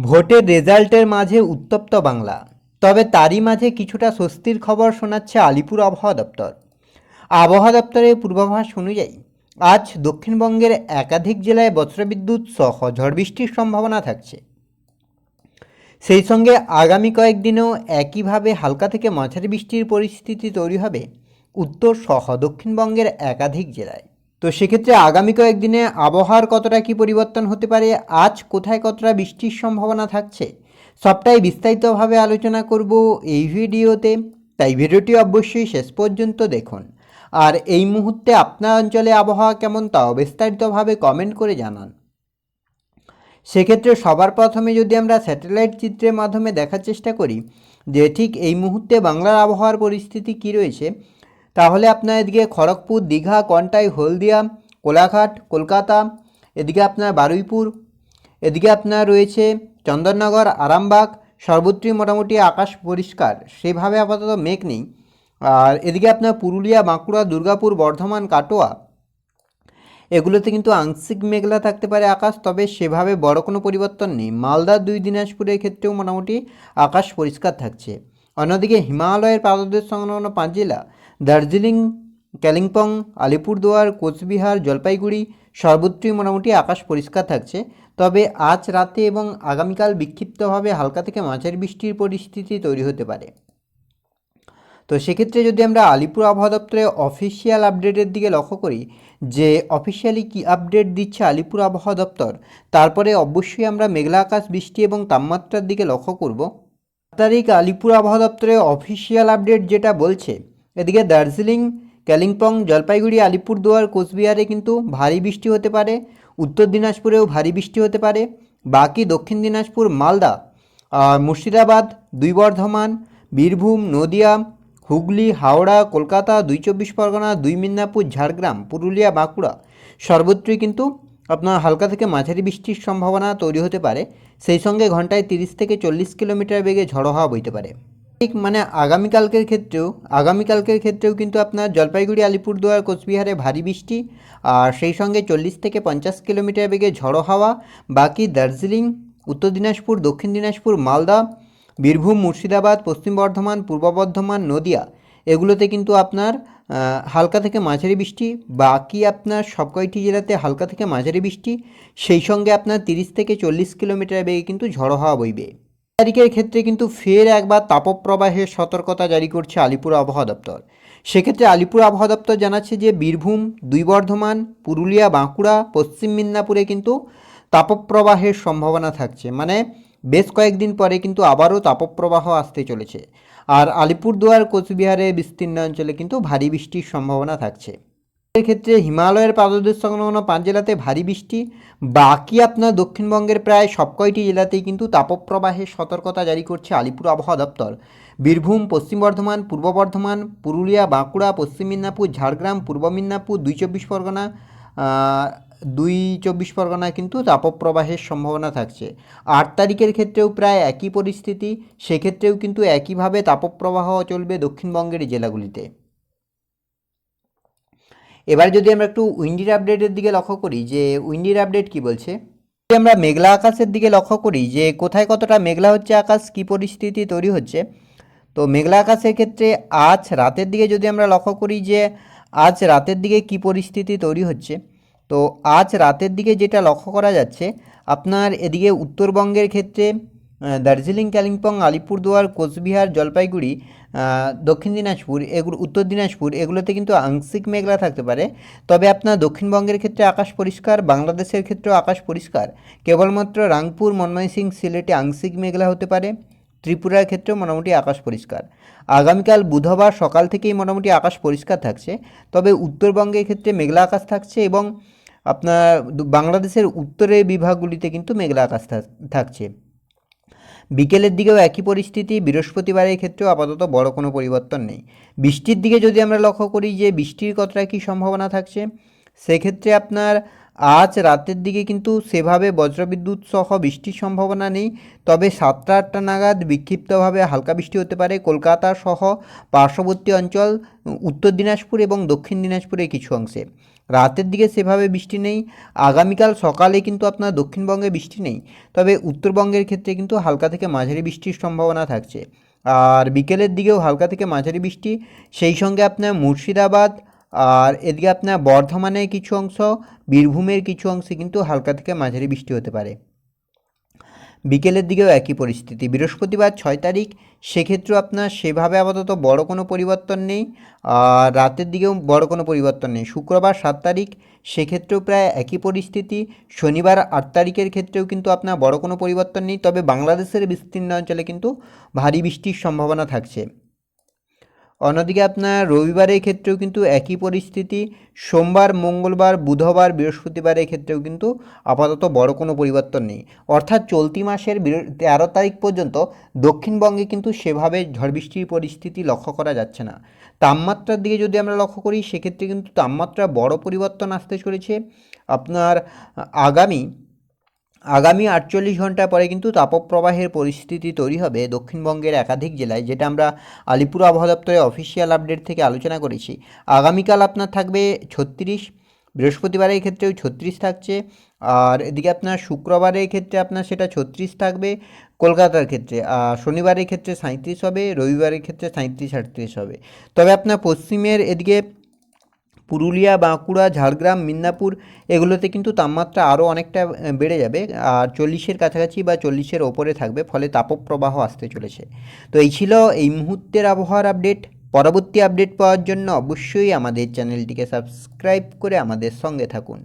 ভোটের রেজাল্টের মাঝে উত্তপ্ত বাংলা, তবে তারই মাঝে কিছুটা স্বস্তির খবর শোনাচ্ছে আলিপুর আবহাওয়া দপ্তর। আবহাওয়া দপ্তরের পূর্বাভাস অনুযায়ী আজ দক্ষিণবঙ্গের একাধিক জেলায় বজ্রবিদ্যুৎ সহ ঝড় বৃষ্টির সম্ভাবনা থাকছে। সেই সঙ্গে আগামী কয়েকদিনেও একইভাবে হালকা থেকে মাঝারি বৃষ্টির পরিস্থিতি তৈরি হবে উত্তর সহ দক্ষিণবঙ্গের একাধিক জেলায়। তো সেক্ষেত্রে আগামী কয়েকদিনে আবহাওয়ার কতটা কী পরিবর্তন হতে পারে, আজ কোথায় কতটা বৃষ্টির সম্ভাবনা থাকছে, সবটাই বিস্তারিতভাবে আলোচনা করব এই ভিডিওতে। তাই ভিডিওটি অবশ্যই শেষ পর্যন্ত দেখুন। আর এই মুহূর্তে আপনার অঞ্চলে আবহাওয়া কেমন তাও বিস্তারিতভাবে কমেন্ট করে জানান। সেক্ষেত্রে সবার প্রথমে যদি আমরা স্যাটেলাইট চিত্রের মাধ্যমে দেখার চেষ্টা করি যে ঠিক এই মুহূর্তে বাংলার আবহাওয়ার পরিস্থিতি কী রয়েছে, তাহলে আপনার এদিকে খড়গপুর, দীঘা, কন্টাই, হলদিয়া, কোলাঘাট, কলকাতা, এদিকে আপনার বারুইপুর, এদিকে আপনার রয়েছে চন্দননগর, আরামবাগ, সর্বত্রই মোটামুটি আকাশ পরিষ্কার, সেভাবে আপাতত মেঘ নেই। আর এদিকে আপনার পুরুলিয়া, বাঁকুড়া, দুর্গাপুর, বর্ধমান, কাটোয়া, এগুলোতে কিন্তু আংশিক মেঘলা থাকতে পারে আকাশ, তবে সেভাবে বড় কোনো পরিবর্তন নেই। মালদা, দিনাজপুরের ক্ষেত্রেও মোটামুটি আকাশ পরিষ্কার থাকছে। অন্যদিকে হিমালয়ের পাদদেশ সংলগ্ন 5 জেলা দার্জিলিং, কালিম্পং, আলিপুরদুয়ার, কোচবিহার, জলপাইগুড়ি, সর্বত্রই মোটামুটি আকাশ পরিষ্কার থাকছে। তবে আজ রাতে এবং আগামীকাল বিক্ষিপ্তভাবে হালকা থেকে মাঝারি বৃষ্টির পরিস্থিতি তৈরি হতে পারে। তো সেক্ষেত্রে যদি আমরা আলিপুর আবহাওয়া দপ্তরের অফিসিয়াল আপডেটের দিকে লক্ষ্য করি যে অফিসিয়ালি কী আপডেট দিচ্ছে আলিপুর আবহাওয়া দপ্তর, তারপরে অবশ্যই আমরা মেঘলা আকাশ, বৃষ্টি এবং তাপমাত্রার দিকে লক্ষ্য করব। 7 তারিখ আলিপুর আবহাওয়া দপ্তরের অফিসিয়াল আপডেট যেটা বলছে, এদিকে দার্জিলিং, কালিম্পং, জলপাইগুড়ি, আলিপুরদুয়ার, কোচবিহারে কিন্তু ভারী বৃষ্টি হতে পারে। উত্তর দিনাজপুরেও ভারী বৃষ্টি হতে পারে। বাকি দক্ষিণ দিনাজপুর, মালদা, মুর্শিদাবাদ, 2 বর্ধমান, বীরভূম, নদিয়া, হুগলি, হাওড়া, কলকাতা, 2 চব্বিশ পরগনা, 2 মিদনাপুর, ঝাড়গ্রাম, পুরুলিয়া, বাঁকুড়া, সর্বত্রই কিন্তু আপনার হালকা থেকে মাঝারি বৃষ্টির সম্ভাবনা তৈরি হতে পারে। সেই সঙ্গে ঘন্টায় 30 থেকে 40 কিলোমিটার বেগে ঝড়ো হাওয়া বইতে পারে। ঠিক মানে আগামীকালকের ক্ষেত্রেও কিন্তু আপনার জলপাইগুড়ি, আলিপুরদুয়ার, কোচবিহারে ভারী বৃষ্টি, আর সেই সঙ্গে 40 থেকে 50 কিলোমিটার বেগে ঝড়ো হাওয়া। বাকি দার্জিলিং, উত্তর দিনাজপুর, দক্ষিণ দিনাজপুর, মালদা, বীরভূম, মুর্শিদাবাদ, পশ্চিম বর্ধমান, পূর্ব বর্ধমান, নদিয়া, এগুলোতে কিন্তু আপনার হালকা থেকে মাঝারি বৃষ্টি। বাকি আপনার সব কয়টি জেলাতে হালকা থেকে মাঝারি বৃষ্টি, সেই সঙ্গে আপনার 30 থেকে 40 কিলোমিটার বেগে কিন্তু ঝড়ো হাওয়া বইবে। তারিখের ক্ষেত্রে কিন্তু ফের একবার তাপপ্রবাহের সতর্কতা জারি করছে আলিপুর আবহাওয়া দপ্তর। সেক্ষেত্রে আলিপুর আবহাওয়া দপ্তর জানাচ্ছে যে বীরভূম, 2 বর্ধমান, পুরুলিয়া, বাঁকুড়া, পশ্চিম মিদনাপুরে কিন্তু তাপপ্রবাহের সম্ভাবনা থাকছে। মানে বেশ কয়েকদিন পরে কিন্তু আবারও তাপপ্রবাহ আসতে চলেছে। আর আলিপুরদুয়ার, কোচবিহারের বিস্তীর্ণ অঞ্চলে কিন্তু ভারী বৃষ্টির সম্ভাবনা থাকছে। এর ক্ষেত্রে হিমালয়ের পাদদেশ সংলগ্ন 5 জেলাতে ভারী বৃষ্টি। বাকি আপনার দক্ষিণবঙ্গের প্রায় সব কয়টি জেলাতেই কিন্তু তাপপ্রবাহের সতর্কতা জারি করছে আলিপুর আবহাওয়া দপ্তর। বীরভূম, পশ্চিম বর্ধমান, পূর্ব বর্ধমান, পুরুলিয়া, বাঁকুড়া, পশ্চিম মিদনাপুর, ঝাড়গ্রাম, পূর্ব মিদনাপুর, 2 চব্বিশ পরগনা, 2 চব্বিশ পরগনায় কিন্তু তাপপ্রবাহের সম্ভাবনা থাকছে। 8 তারিখের ক্ষেত্রেও প্রায় একই পরিস্থিতি, সেক্ষেত্রেও কিন্তু একইভাবে তাপপ্রবাহ চলবে দক্ষিণবঙ্গের জেলাগুলিতে। এবার যদি আমরা একটু উইন্ডির আপডেটের দিকে লক্ষ্য করি যে উইন্ডির আপডেট কি বলছে, যদি আমরা মেঘলা আকাশের দিকে লক্ষ্য করি যে কোথায় কতটা মেঘলা হচ্ছে আকাশ, কী পরিস্থিতি তৈরি হচ্ছে। তো মেঘলা আকাশের ক্ষেত্রে আজ রাতের দিকে যদি আমরা লক্ষ্য করি যে আজ রাতের দিকে কী পরিস্থিতি তৈরি হচ্ছে, তো আজ রাতের দিকে যেটা লক্ষ্য করা যাচ্ছে আপনার এদিকে উত্তরবঙ্গের ক্ষেত্রে দার্জিলিং, কালিম্পং, আলিপুরদুয়ার, কোচবিহার, জলপাইগুড়ি, দক্ষিণ দিনাজপুর, এগুলো উত্তর দিনাজপুর, এগুলোতে কিন্তু আংশিক মেঘলা থাকতে পারে। তবে আপনার দক্ষিণবঙ্গের ক্ষেত্রে আকাশ পরিষ্কার, বাংলাদেশের ক্ষেত্রেও আকাশ পরিষ্কার। কেবলমাত্র রাংপুর, ময়মনসিংহ, সিলেটে আংশিক মেঘলা হতে পারে। ত্রিপুরার ক্ষেত্রেও মোটামুটি আকাশ পরিষ্কার। আগামীকাল বুধবার সকাল থেকেই মোটামুটি আকাশ পরিষ্কার থাকছে। তবে উত্তরবঙ্গের ক্ষেত্রে মেঘলা আকাশ থাকছে এবং আপনার বাংলাদেশের উত্তরের বিভাগগুলিতে কিন্তু মেঘলা আকাশ থাকছে। বিকেলের দিকেও একই পরিস্থিতি, বৃহস্পতিবারের ক্ষেত্রেও আপাতত বড় কোনো পরিবর্তন নেই। বৃষ্টির দিকে যদি আমরা লক্ষ্য করি যে বৃষ্টির কতটা কী সম্ভাবনা থাকছে, সেক্ষেত্রে আপনার আজ রাতের দিকে কিন্তু সেভাবে বজ্রবিদ্যুৎ সহ বৃষ্টির সম্ভাবনা নেই। তবে 7টা-8টা নাগাদ বিক্ষিপ্তভাবে হালকা বৃষ্টি হতে পারে কলকাতা সহ পার্শ্ববর্তী অঞ্চল, উত্তর দিনাজপুর এবং দক্ষিণ দিনাজপুরের কিছু অংশে। রাতের দিকে সেভাবে বৃষ্টি নেই। আগামীকাল সকালে কিন্তু আপনার দক্ষিণবঙ্গে বৃষ্টি নেই, তবে উত্তরবঙ্গের ক্ষেত্রে কিন্তু হালকা থেকে মাঝারি বৃষ্টির সম্ভাবনা থাকছে। আর বিকেলের দিকেও হালকা থেকে মাঝারি বৃষ্টি, সেই সঙ্গে আপনার মুর্শিদাবাদ আর এদিকে আপনার বর্ধমানের কিছু অংশ, বীরভূমের কিছু অংশে কিন্তু হালকা থেকে মাঝারি বৃষ্টি হতে পারে। বিকেলের দিকেও একই পরিস্থিতি। বৃহস্পতিবার 6 তারিখ, সেক্ষেত্রেও আপনার সেভাবে আপাতত বড় কোনো পরিবর্তন নেই, আর রাতের দিকেও বড় কোনো পরিবর্তন নেই। শুক্রবার 7 তারিখ, সেক্ষেত্রেও প্রায় একই পরিস্থিতি। শনিবার 8 তারিখের ক্ষেত্রেও কিন্তু আপনার বড় কোনো পরিবর্তন নেই, তবে বাংলাদেশের বিস্তীর্ণ অঞ্চলে কিন্তু ভারী বৃষ্টির সম্ভাবনা থাকছে। অন্যদিকে আপনার রবিবারের ক্ষেত্রেও কিন্তু একই পরিস্থিতি। সোমবার, মঙ্গলবার, বুধবার, বৃহস্পতিবারের ক্ষেত্রেও কিন্তু আপাতত বড় কোনো পরিবর্তন নেই। অর্থাৎ চলতি মাসের 13 তারিখ পর্যন্ত দক্ষিণবঙ্গে কিন্তু সেভাবে ঝড় বৃষ্টির পরিস্থিতি লক্ষ্য করা যাচ্ছে না। তাপমাত্রার দিকে যদি আমরা লক্ষ্য করি, সেক্ষেত্রে কিন্তু তাপমাত্রা বড় পরিবর্তন আসতে চলেছে। আপনার আগামী 48 ঘন্টা পরে কিন্তু তাপপ্রবাহের পরিস্থিতি তৈরি হবে দক্ষিণবঙ্গের একাধিক জেলায়, যেটা আমরা আলিপুর আবহাওয়া দপ্তরের অফিসিয়াল আপডেট থেকে আলোচনা করেছি। আগামীকাল আপনার থাকবে 36, বৃহস্পতিবারের ক্ষেত্রেও 36 থাকছে, আর এদিকে আপনার শুক্রবারের ক্ষেত্রে আপনার সেটা 36 থাকবে কলকাতার ক্ষেত্রে, আর শনিবারের ক্ষেত্রে 37 হবে, রবিবারের ক্ষেত্রে 37-38 হবে। তবে আপনার পশ্চিমের এদিকে পুরুলিয়া, বাঁকুড়া, ঝাড়গ্রাম, মিদনাপুর এগুলোতে কিন্তু তাপমাত্রা আরও অনেকটা বেড়ে যাবে, আর 40-এর কাছাকাছি বা 40-এর ওপরে থাকবে, ফলে তাপপ্রবাহ আসতে চলেছে। তো এই ছিল এই মুহূর্তের আবহাওয়ার আপডেট। পরবর্তী আপডেট পাওয়ার জন্য অবশ্যই আমাদের চ্যানেলটিকে সাবস্ক্রাইব করে আমাদের সঙ্গে থাকুন।